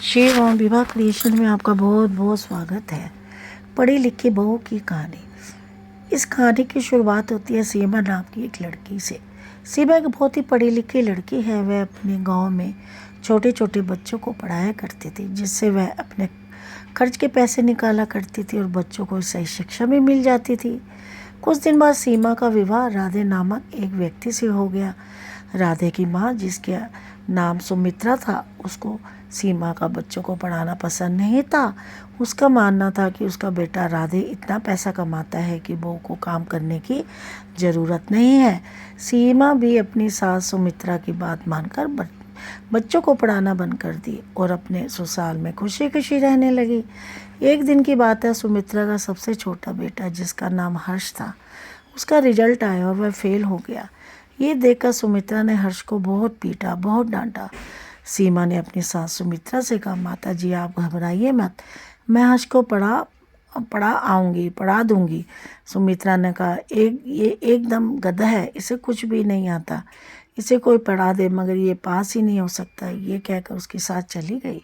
शेर और विवाह क्रिएशन में आपका बहुत बहुत स्वागत है। पढ़ी लिखी बहू की कहानी। इस कहानी की शुरुआत होती है सीमा नाम की एक लड़की से। सीमा एक बहुत ही पढ़ी लिखी लड़की है। वह अपने गांव में छोटे छोटे बच्चों को पढ़ाया करती थी, जिससे वह अपने खर्च के पैसे निकाला करती थी और बच्चों को सही शिक्षा भी मिल जाती थी। कुछ दिन बाद सीमा का विवाह राधे नामक एक व्यक्ति से हो गया। राधे की माँ, जिसके नाम सुमित्रा था, उसको सीमा का बच्चों को पढ़ाना पसंद नहीं था। उसका मानना था कि उसका बेटा राधे इतना पैसा कमाता है कि बहू को काम करने की ज़रूरत नहीं है। सीमा भी अपनी सास सुमित्रा की बात मानकर बच्चों को पढ़ाना बंद कर दी और अपने ससुराल में खुशी खुशी रहने लगी। एक दिन की बात है, सुमित्रा का सबसे छोटा बेटा, जिसका नाम हर्ष था, उसका रिजल्ट आया और वह फेल हो गया। ये देखकर सुमित्रा ने हर्ष को बहुत पीटा, बहुत डांटा। सीमा ने अपनी सास सुमित्रा से कहा, माता जी आप घबराइए मत, मैं हर्ष को पढ़ा दूंगी। सुमित्रा ने कहा, ये एकदम गधा है, इसे कुछ भी नहीं आता, इसे कोई पढ़ा दे मगर ये पास ही नहीं हो सकता। ये कहकर उसके साथ चली गई।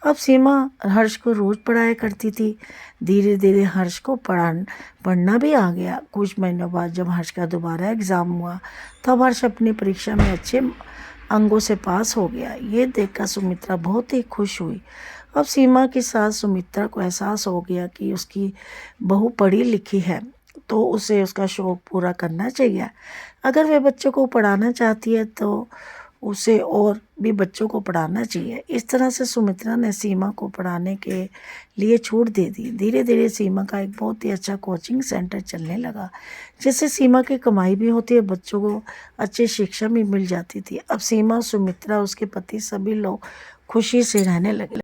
अब सीमा हर्ष को रोज़ पढ़ाया करती थी। धीरे धीरे हर्ष को पढ़ना भी आ गया। कुछ महीनों बाद जब हर्ष का दोबारा एग्ज़ाम हुआ, तब हर्ष अपनी परीक्षा में अच्छे अंकों से पास हो गया। ये देखकर सुमित्रा बहुत ही खुश हुई। अब सीमा की सास सुमित्रा को एहसास हो गया कि उसकी बहू पढ़ी लिखी है, तो उसे उसका शौक़ पूरा करना चाहिए। अगर वह बच्चों को पढ़ाना चाहती है तो उसे और भी बच्चों को पढ़ाना चाहिए। इस तरह से सुमित्रा ने सीमा को पढ़ाने के लिए छूट दे दी। धीरे धीरे सीमा का एक बहुत ही अच्छा कोचिंग सेंटर चलने लगा, जिससे सीमा की कमाई भी होती है, बच्चों को अच्छी शिक्षा भी मिल जाती थी। अब सीमा, सुमित्रा, उसके पति, सभी लोग खुशी से रहने लगे।